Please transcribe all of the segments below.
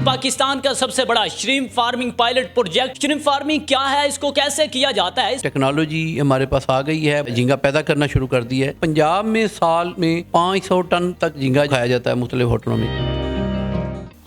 पाकिस्तान का सबसे बड़ा shrimp farming pilot project. Shrimp farming क्या है, इसको कैसे किया जाता है? टेक्नोलॉजी हमारे पास आ गई है, झींगा पैदा करना शुरू कर दी है। पंजाब में साल में 500 टन तक झींगा खाया जाता है मुख्तलिफ होटलों में।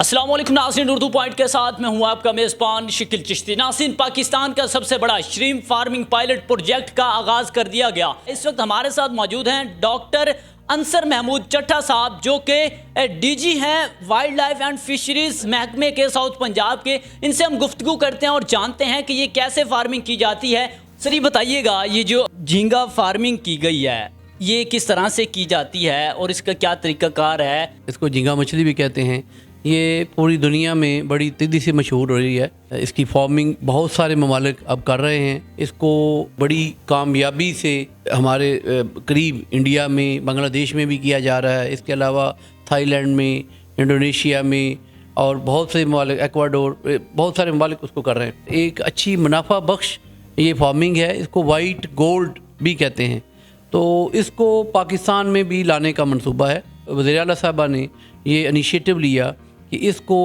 अस्सलाम वालेकुम नाज़रीन, उर्दू पॉइंट के साथ मैं हूं आपका मेज़बान शकील चिश्ती। नाज़रीन, पाकिस्तान का सबसे बड़ा श्रिम्प फार्मिंग पायलट प्रोजेक्ट का आगाज़ कर दिया गया। इस वक्त हमारे साथ मौजूद हैं डॉक्टर अंसर महमूद चट्टा साहब, जो कि डीजी हैं वाइल्ड लाइफ एंड फिशरीज महकमे के साउथ पंजाब के। इनसे हम गुफ्तगू करते हैं और जानते हैं कि ये कैसे फार्मिंग की जाती है। सर, ये बताइएगा, ये जो झींगा फार्मिंग की गई है ये किस तरह से की जाती है और इसका क्या तरीक़ाकार है? इसको झींगा मछली भी कहते हैं। ये पूरी दुनिया में बड़ी तेज़ी से मशहूर हो रही है। इसकी फार्मिंग बहुत सारे ममालिक अब कर रहे हैं। इसको बड़ी कामयाबी से हमारे करीब इंडिया में, बांग्लादेश में भी किया जा रहा है। इसके अलावा थाईलैंड में, इंडोनेशिया में और बहुत से ममालिक, एक्वाडोर, बहुत सारे ममालिक उसको कर रहे हैं। एक अच्छी मुनाफा बख्श ये फार्मिंग है। इसको वाइट गोल्ड भी कहते हैं। तो इसको पाकिस्तान में भी लाने का मंसूबा है। वज़ीर आला साहबा ने ये इनिशिएटिव लिया कि इसको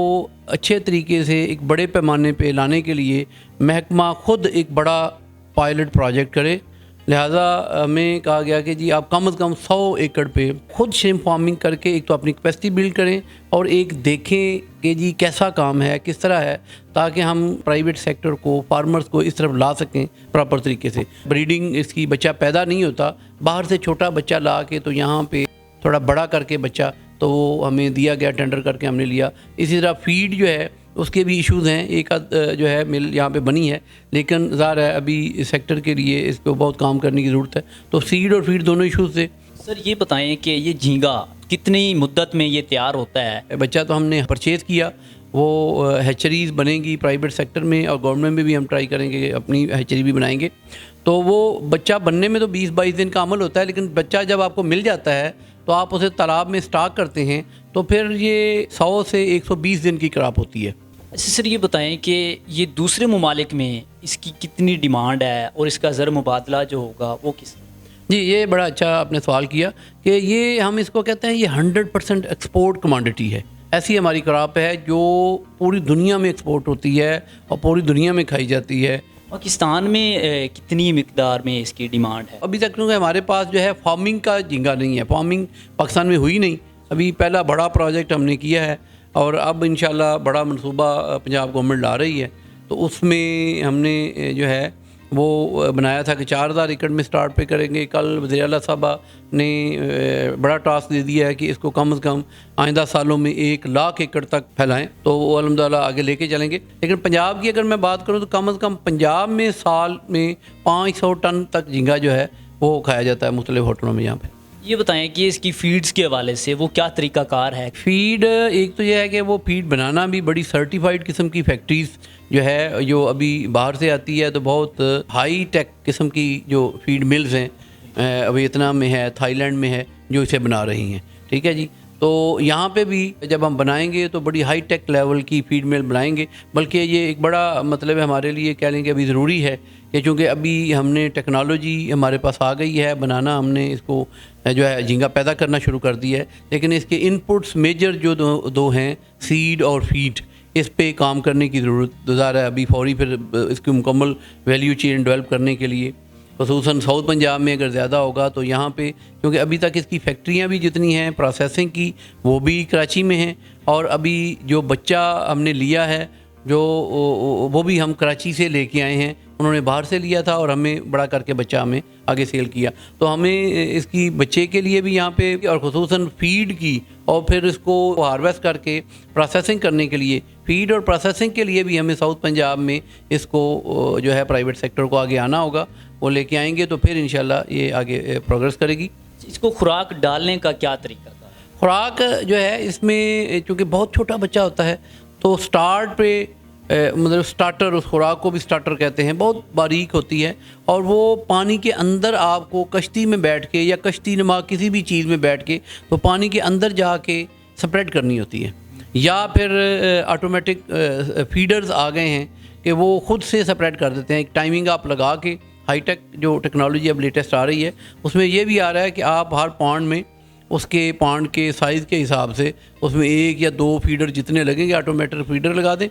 अच्छे तरीके से एक बड़े पैमाने पे लाने के लिए महकमा ख़ुद एक बड़ा पायलट प्रोजेक्ट करे। लिहाजा हमें कहा गया कि जी आप कम से कम 100 एकड़ पे ख़ुद श्रिम्प फार्मिंग करके एक तो अपनी कैपेसिटी बिल्ड करें और एक देखें कि जी कैसा काम है, किस तरह है, ताकि हम प्राइवेट सेक्टर को, फार्मर्स को इस तरफ ला सकें प्रॉपर तरीके से। ब्रीडिंग इसकी बच्चा पैदा नहीं होता, बाहर से छोटा बच्चा ला के तो यहाँ पे थोड़ा बड़ा करके बच्चा तो वो हमें दिया गया, टेंडर करके हमने लिया। इसी तरह फीड जो है उसके भी इश्यूज़ हैं। एक जो है मिल यहाँ पे बनी है, लेकिन ज़ाहिर है अभी इस सेक्टर के लिए इस पर बहुत काम करने की ज़रूरत है। तो सीड और फीड दोनों इश्यूज़ थे। सर, ये बताएं कि ये झींगा कितनी मुद्दत में ये तैयार होता है? बच्चा तो हमने परचेज़ किया, वो हैचरीज़ बनेंगी प्राइवेट सेक्टर में और गवर्नमेंट में भी हम ट्राई करेंगे, अपनी हैचरी भी बनाएंगे। तो वो बच्चा बनने में तो 20-22 दिन का अमल होता है, लेकिन बच्चा जब आपको मिल जाता है तो आप उसे तालाब में स्टॉक करते हैं तो फिर ये 100 से 120 दिन की क्रॉप होती है। अच्छा सर, ये बताएं कि ये दूसरे ममालिक में इसकी कितनी डिमांड है और इसका ज़र मुबादला जो होगा वो किस? जी, ये बड़ा अच्छा आपने सवाल किया कि ये हम इसको कहते हैं, ये 100% एक्सपोर्ट कमोडिटी है। ऐसी हमारी क्रॉप है जो पूरी दुनिया में एक्सपोर्ट होती है और पूरी दुनिया में खाई जाती है। पाकिस्तान में कितनी मिकदार में इसकी डिमांड है? अभी तक क्योंकि हमारे पास जो है फार्मिंग का झींगा नहीं है, फार्मिंग पाकिस्तान में हुई नहीं। अभी पहला बड़ा प्रोजेक्ट हमने किया है और अब इंशाल्लाह बड़ा मंसूबा पंजाब गवर्नमेंट ला रही है। तो उसमें हमने जो है वो बनाया था कि 4000 एकड़ में स्टार्ट पे करेंगे। कल वज़ीर आला साहबा ने बड़ा टास्क दे दिया है कि इसको कम से कम आइंदा सालों में 1 लाख एकड़ तक फैलाएं, तो वो अल्हम्दुलिल्लाह आगे लेके चलेंगे। लेकिन पंजाब की अगर मैं बात करूं तो कम से कम पंजाब में साल में 500 टन तक झींगा जो है वो खाया जाता है मुख्तलिफ होटलों में यहाँ पे। ये बताएं कि इसकी फीड्स के हवाले से वो क्या तरीक़ाकार है? फीड एक तो यह है कि वो फीड बनाना भी बड़ी सर्टिफाइड किस्म की फैक्ट्रीज़ जो है, जो अभी बाहर से आती है, तो बहुत हाई टेक किस्म की जो फीड मिल्स हैं वियतनाम में है, थाईलैंड में है, जो इसे बना रही हैं। ठीक है जी। तो यहाँ पे भी जब हम बनाएंगे तो बड़ी हाई टेक लेवल की फीड मिल बनाएंगे। बल्कि ये एक बड़ा मतलब है हमारे लिए, कह लें कि अभी ज़रूरी है कि चूँकि अभी हमने टेक्नोलॉजी हमारे पास आ गई है बनाना, हमने इसको जो है झींगा पैदा करना शुरू कर दिया है। लेकिन इसके इनपुट्स मेजर जो दो हैं, सीड और फीड, इस पे काम करने की ज़रूरत ज़ाहिर है अभी फौरी। फिर इसकी मुकम्मल वैल्यू चेन डेवलप करने के लिए ख़ुसूसन साउथ पंजाब में अगर ज़्यादा होगा तो यहाँ पे, क्योंकि अभी तक इसकी फैक्ट्रियाँ भी जितनी हैं प्रोसेसिंग की वो भी कराची में हैं, और अभी जो बच्चा हमने लिया है जो वो भी हम कराची से लेके आए हैं। उन्होंने बाहर से लिया था और हमें बड़ा करके बच्चा हमें आगे सेल किया। तो हमें इसकी बच्चे के लिए भी यहाँ पे और ख़ुसूसन फीड की, और फिर इसको हार्वेस्ट करके प्रोसेसिंग करने के लिए, फीड और प्रोसेसिंग के लिए भी हमें साउथ पंजाब में इसको जो है प्राइवेट सेक्टर को आगे आना होगा। वो लेके आएंगे तो फिर इंशाल्लाह ये आगे प्रोग्रेस करेगी। इसको खुराक डालने का क्या तरीका था? खुराक जो है इसमें चूँकि बहुत छोटा बच्चा होता है तो स्टार्ट पे मतलब स्टार्टर, उस खुराक को भी स्टार्टर कहते हैं, बहुत बारीक होती है और वो पानी के अंदर आपको कश्ती में बैठ के या कश्ती नुमा किसी भी चीज़ में बैठ के तो पानी के अंदर जाके स्प्रेड करनी होती है। या फिर ऑटोमेटिक फीडर्स आ गए हैं कि वो खुद से स्प्रेड कर देते हैं। एक टाइमिंग आप लगा के, हाईटेक जो टेक्नोलॉजी अब लेटेस्ट आ रही है उसमें ये भी आ रहा है कि आप हर पॉन्ड में उसके पांड के साइज़ के हिसाब से उसमें 1 या 2 फीडर जितने लगेंगे ऑटोमेटिक फीडर लगा दें।